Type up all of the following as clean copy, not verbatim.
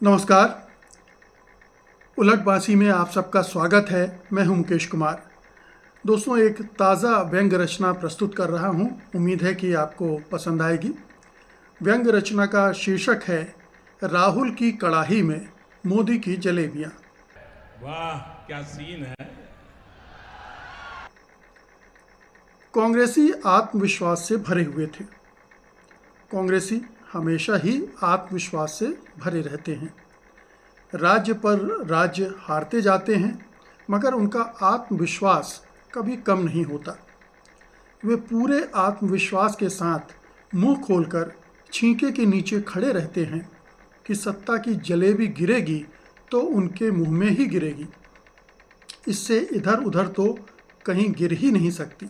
नमस्कार। उलटबासी में आप सबका स्वागत है। मैं हूं मुकेश कुमार। दोस्तों, एक ताज़ा व्यंग्य रचना प्रस्तुत कर रहा हूं। उम्मीद है कि आपको पसंद आएगी। व्यंग्य रचना का शीर्षक है राहुल की कड़ाही में मोदी की जलेबियां। वाह, क्या सीन है। कांग्रेसी आत्मविश्वास से भरे हुए थे। कांग्रेसी हमेशा ही आत्मविश्वास से भरे रहते हैं। राज्य पर राज्य हारते जाते हैं, मगर उनका आत्मविश्वास कभी कम नहीं होता। वे पूरे आत्मविश्वास के साथ मुंह खोलकर छींके के नीचे खड़े रहते हैं कि सत्ता की जलेबी गिरेगी तो उनके मुंह में ही गिरेगी। इससे इधर उधर तो कहीं गिर ही नहीं सकती।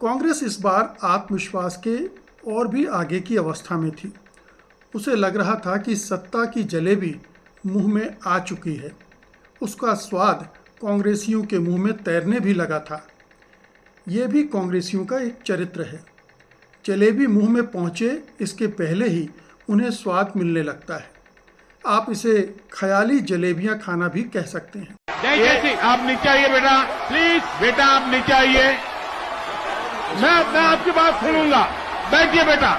कांग्रेस इस बार आत्मविश्वास के और भी आगे की अवस्था में थी। उसे लग रहा था कि सत्ता की जलेबी मुंह में आ चुकी है। उसका स्वाद कांग्रेसियों के मुंह में तैरने भी लगा था। ये भी कांग्रेसियों का एक चरित्र है। जलेबी मुंह में पहुंचे इसके पहले ही उन्हें स्वाद मिलने लगता है। आप इसे ख्याली जलेबियां खाना भी कह सकते हैं। आप नीचे आइए बेटा, प्लीज बेटा, आप नीचे आइए। मैं आपकी बात सुनूंगा, बैठिए बेटा।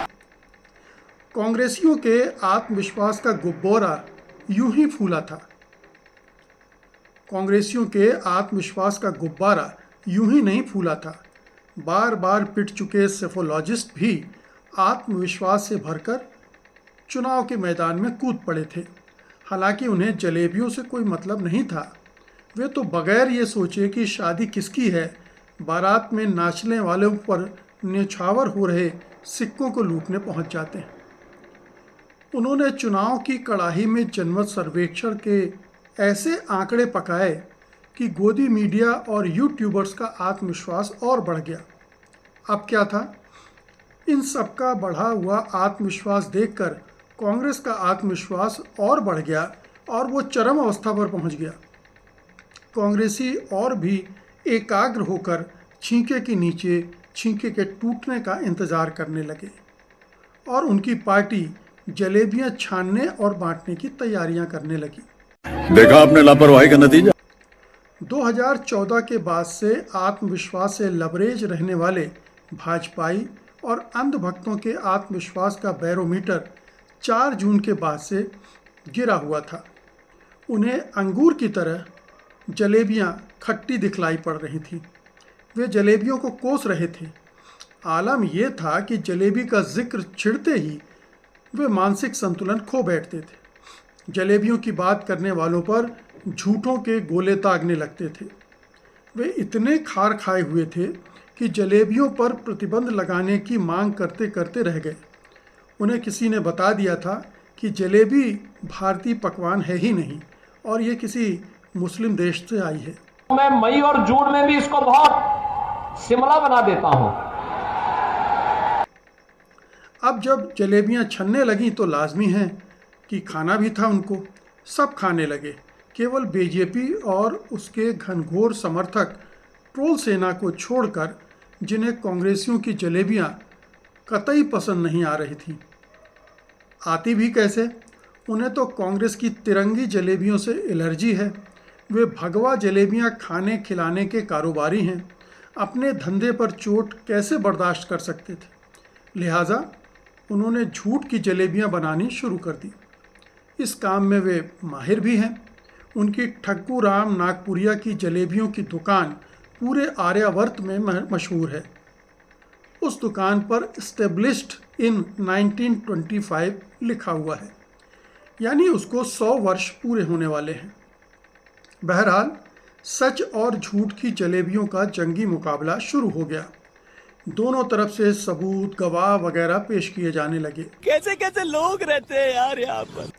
कांग्रेसियों के आत्मविश्वास का गुब्बारा यूं ही फूला था। कांग्रेसियों के आत्मविश्वास का गुब्बारा यूं ही नहीं फूला था। बार बार पिट चुके सेफोलॉजिस्ट भी आत्मविश्वास से भरकर चुनाव के मैदान में कूद पड़े थे। हालांकि उन्हें जलेबियों से कोई मतलब नहीं था। वे तो बगैर ये सोचे कि शादी किसकी है, बारात में नाचने वालों पर न्यौछावर हो रहे सिक्कों को लूटने पहुंच जाते हैं। उन्होंने चुनाव की कड़ाही में जनमत सर्वेक्षण के ऐसे आंकड़े पकाए कि गोदी मीडिया और यूट्यूबर्स का आत्मविश्वास और बढ़ गया। अब क्या था? इन सबका बढ़ा हुआ आत्मविश्वास देखकर कांग्रेस का आत्मविश्वास और बढ़ गया और वो चरम अवस्था पर पहुंच गया। कांग्रेसी और भी एकाग्र होकर छींके के नीचे छींके के टूटने का इंतजार करने लगे और उनकी पार्टी जलेबियां छानने और बांटने की तैयारियां करने लगी। देखा आपने लापरवाही का नतीजा। 2014 के बाद से आत्मविश्वास से लबरेज रहने वाले भाजपाई और अंधभक्तों के आत्मविश्वास का बैरोमीटर 4 जून के बाद से गिरा हुआ था। उन्हें अंगूर की तरह जलेबियां खट्टी दिखलाई पड़ रही थीं। वे जलेबियों को कोस रहे थे। आलम यह था कि जलेबी का जिक्र छिड़ते ही वे मानसिक संतुलन खो बैठते थे। जलेबियों की बात करने वालों पर झूठों के गोले दागने लगते थे। वे इतने खार खाए हुए थे कि जलेबियों पर प्रतिबंध लगाने की मांग करते करते रह गए। उन्हें किसी ने बता दिया था कि जलेबी भारतीय पकवान है ही नहीं और ये किसी मुस्लिम देश से आई है। मैं मई और जून में भी इसको बहुत शिमला बना देता हूं। अब जब जलेबियां छनने लगीं तो लाजमी है कि खाना भी था उनको। सब खाने लगे। केवल बीजेपी और उसके घनघोर समर्थक ट्रोल सेना को छोड़कर, जिन्हें कांग्रेसियों की जलेबियां कतई पसंद नहीं आ रही थीं। आती भी कैसे? उन्हें तो कांग्रेस की तिरंगी जलेबियों से एलर्जी है। वे भगवा जलेबियां खाने खिलाने के कारोबारी हैं। अपने धंधे पर चोट कैसे बर्दाश्त कर सकते थे? लिहाजा उन्होंने झूठ की जलेबियां बनानी शुरू कर दी। इस काम में वे माहिर भी हैं। उनकी ठग्गू राम नागपुरिया की जलेबियों की दुकान पूरे आर्यावर्त में मशहूर है। उस दुकान पर एस्टेब्लिश्ड इन 1925 लिखा हुआ है, यानी उसको 100 वर्ष पूरे होने वाले हैं। बहरहाल सच और झूठ की जलेबियों का जंगी मुकाबला शुरू हो गया। दोनों तरफ से सबूत, गवाह वगैरह पेश किए जाने लगे। कैसे कैसे लोग रहते हैं यार यहाँ पर।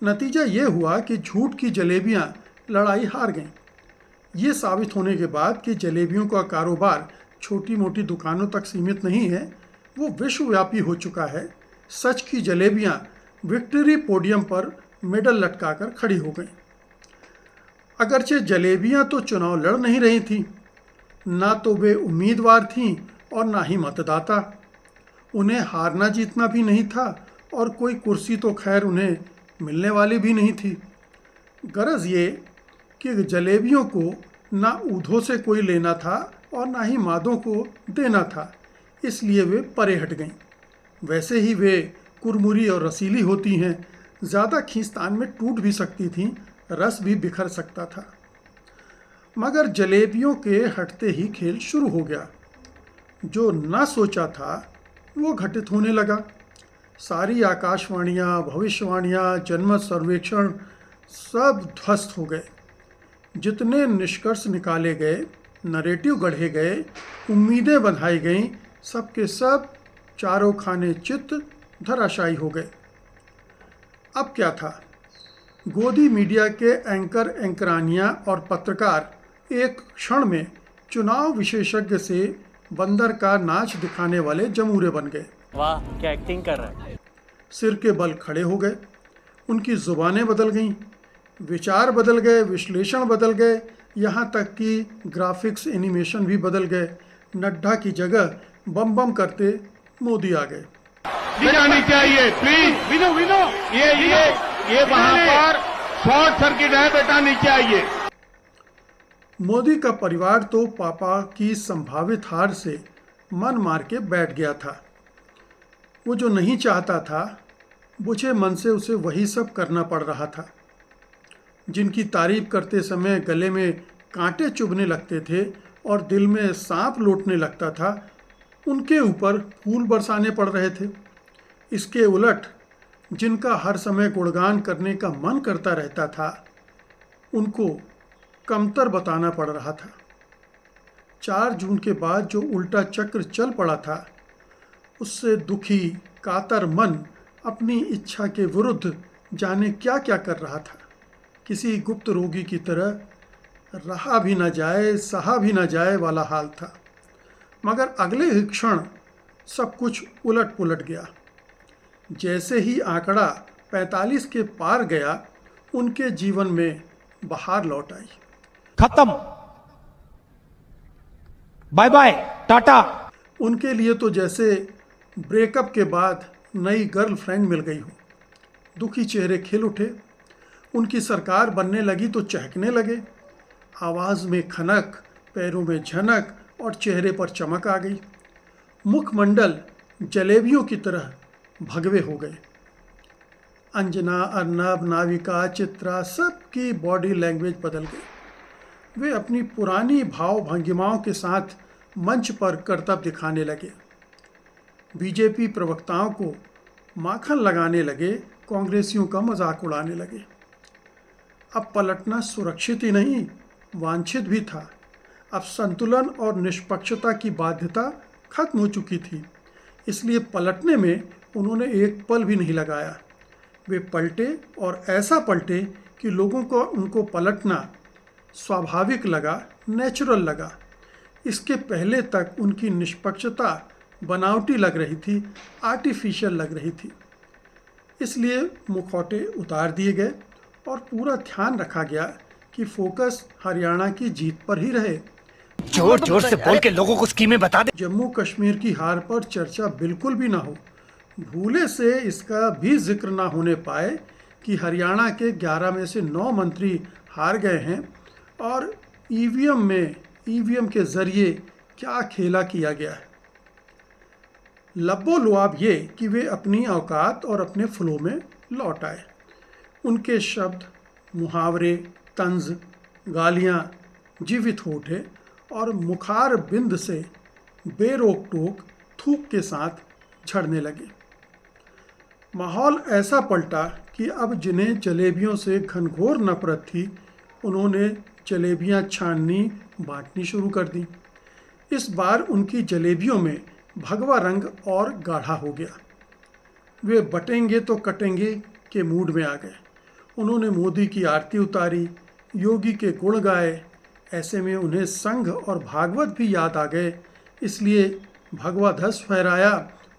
नतीजा ये हुआ कि झूठ की जलेबियां लड़ाई हार गईं। ये साबित होने के बाद कि जलेबियों का कारोबार छोटी मोटी दुकानों तक सीमित नहीं है, वो विश्वव्यापी हो चुका है। सच की जलेबियां विक्ट्री पोडियम पर मेडल लटकाकर खड़ी हो गईं। अगरचे जलेबियां तो चुनाव लड़ नहीं रही थीं, ना तो वे उम्मीदवार थीं और ना ही मतदाता। उन्हें हारना जीतना भी नहीं था और कोई कुर्सी तो खैर उन्हें मिलने वाली भी नहीं थी। गरज ये कि जलेबियों को ना ऊधों से कोई लेना था और ना ही मादों को देना था, इसलिए वे परे हट गईं। वैसे ही वे कुरमुरी और रसीली होती हैं, ज़्यादा खींचतान में टूट भी सकती थीं, रस भी बिखर सकता था। मगर जलेबियों के हटते ही खेल शुरू हो गया। जो ना सोचा था वो घटित होने लगा। सारी आकाशवाणियाँ, भविष्यवाणियाँ, जनमत सर्वेक्षण सब ध्वस्त हो गए। जितने निष्कर्ष निकाले गए, नरेटिव गढ़े गए, उम्मीदें बंधाई गईं, सब के सब चारों खाने चित्त धराशायी हो गए। अब क्या था? गोदी मीडिया के एंकर, एंकरानियाँ और पत्रकार एक क्षण में चुनाव विशेषज्ञ से बंदर का नाच दिखाने वाले जमूरे बन गए। वाह क्या एक्टिंग कर रहा है। सिर के बल खड़े हो गए, उनकी जुबानें बदल गईं, विचार बदल गए, विश्लेषण बदल गए, यहाँ तक कि ग्राफिक्स एनिमेशन भी बदल गए। नड्डा की जगह बम बम करते मोदी आ गए। जानी चाहिए प्लीज। विनो विनो ये वहां पर शॉर्ट सर्किट है बेटा, नीचे आइए। मोदी का परिवार तो पापा की संभावित हार से मन मार के बैठ गया था। वो जो नहीं चाहता था, बुझे मन से उसे वही सब करना पड़ रहा था। जिनकी तारीफ करते समय गले में कांटे चुभने लगते थे और दिल में सांप लौटने लगता था, उनके ऊपर फूल बरसाने पड़ रहे थे। इसके उलट जिनका हर समय गुणगान करने का मन करता रहता था, उनको कमतर बताना पड़ रहा था। 4 जून के बाद जो उल्टा चक्र चल पड़ा था, उससे दुखी कातर मन अपनी इच्छा के विरुद्ध जाने क्या क्या कर रहा था। किसी गुप्त रोगी की तरह रहा भी न जाए, सहा भी न जाए वाला हाल था। मगर अगले ही क्षण सब कुछ उलट पुलट गया। जैसे ही आंकड़ा 45 के पार गया, उनके जीवन में बहार लौट आई। खत्म, बाय बाय, टाटा। उनके लिए तो जैसे ब्रेकअप के बाद नई गर्लफ्रेंड मिल गई हो। दुखी चेहरे खिल उठे। उनकी सरकार बनने लगी तो चहकने लगे। आवाज़ में खनक, पैरों में झनक और चेहरे पर चमक आ गई। मुखमंडल जलेबियों की तरह भगवे हो गए। अंजना, अर्नब, नाविका, चित्रा, सबकी बॉडी लैंग्वेज बदल गई। वे अपनी पुरानी भाव भंगिमाओं के साथ मंच पर करतब दिखाने लगे। बीजेपी प्रवक्ताओं को माखन लगाने लगे, कांग्रेसियों का मजाक उड़ाने लगे। अब पलटना सुरक्षित ही नहीं, वांछित भी था। अब संतुलन और निष्पक्षता की बाध्यता खत्म हो चुकी थी, इसलिए पलटने में उन्होंने एक पल भी नहीं लगाया। वे पलटे और ऐसा पलटे कि लोगों को उनको पलटना स्वाभाविक लगा, नेचुरल लगा। इसके पहले तक उनकी निष्पक्षता बनावटी लग रही थी, आर्टिफिशियल लग रही थी। इसलिए मुखौटे उतार दिए गए और पूरा ध्यान रखा गया कि फोकस हरियाणा की जीत पर ही रहे। जोर जोर से बोल के लोगों को स्कीमें बता दे। जम्मू कश्मीर की हार पर चर्चा बिल्कुल भी ना हो। भूले से इसका भी जिक्र ना होने पाए कि हरियाणा के 11 में से 9 मंत्री हार गए हैं और ईवीएम के जरिए क्या खेला किया गया है। लब्बो लुआब ये कि वे अपनी औकात और अपने फ्लो में लौट आए। उनके शब्द, मुहावरे, तंज, गालियाँ जीवित हो उठे और मुखार बिंद से बेरोक टोक थूक के साथ झड़ने लगे। माहौल ऐसा पलटा कि अब जिन्हें जलेबियों से घनघोर नफरत थी, उन्होंने जलेबियां छाननी, बांटनी शुरू कर दी। इस बार उनकी जलेबियों में भगवा रंग और गाढ़ा हो गया। वे बटेंगे तो कटेंगे के मूड में आ गए। उन्होंने मोदी की आरती उतारी, योगी के गुण गाए। ऐसे में उन्हें संघ और भागवत भी याद आ गए, इसलिए भगवा ध्वज फहराया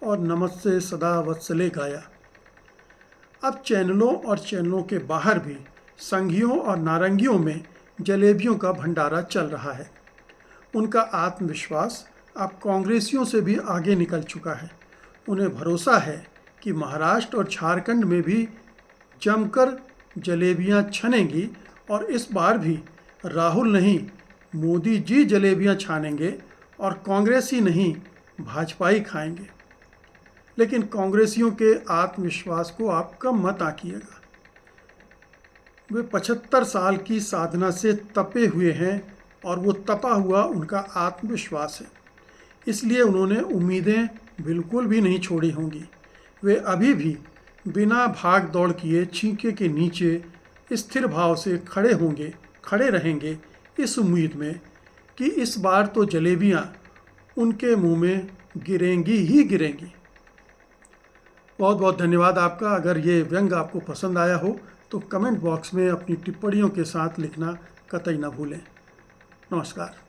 और नमस्ते सदा वत्सले गाया। अब चैनलों और चैनलों के बाहर भी संघियों और नारंगियों में जलेबियों का भंडारा चल रहा है। उनका आत्मविश्वास अब कांग्रेसियों से भी आगे निकल चुका है। उन्हें भरोसा है कि महाराष्ट्र और झारखंड में भी जमकर जलेबियां छनेंगी और इस बार भी राहुल नहीं मोदी जी जलेबियां छानेंगे और कांग्रेसी नहीं भाजपाई खाएंगे। लेकिन कांग्रेसियों के आत्मविश्वास को आप कम मत आंकिएगा। वे 75 साल की साधना से तपे हुए हैं और वो तपा हुआ उनका आत्मविश्वास है, इसलिए उन्होंने उम्मीदें बिल्कुल भी नहीं छोड़ी होंगी। वे अभी भी बिना भाग दौड़ किए छींके के नीचे स्थिर भाव से खड़े रहेंगे, इस उम्मीद में कि इस बार तो जलेबियां उनके मुंह में गिरेंगी ही गिरेंगी। बहुत बहुत धन्यवाद आपका। अगर ये व्यंग आपको पसंद आया हो तो कमेंट बॉक्स में अपनी टिप्पणियों के साथ लिखना कतई न भूलें। नमस्कार।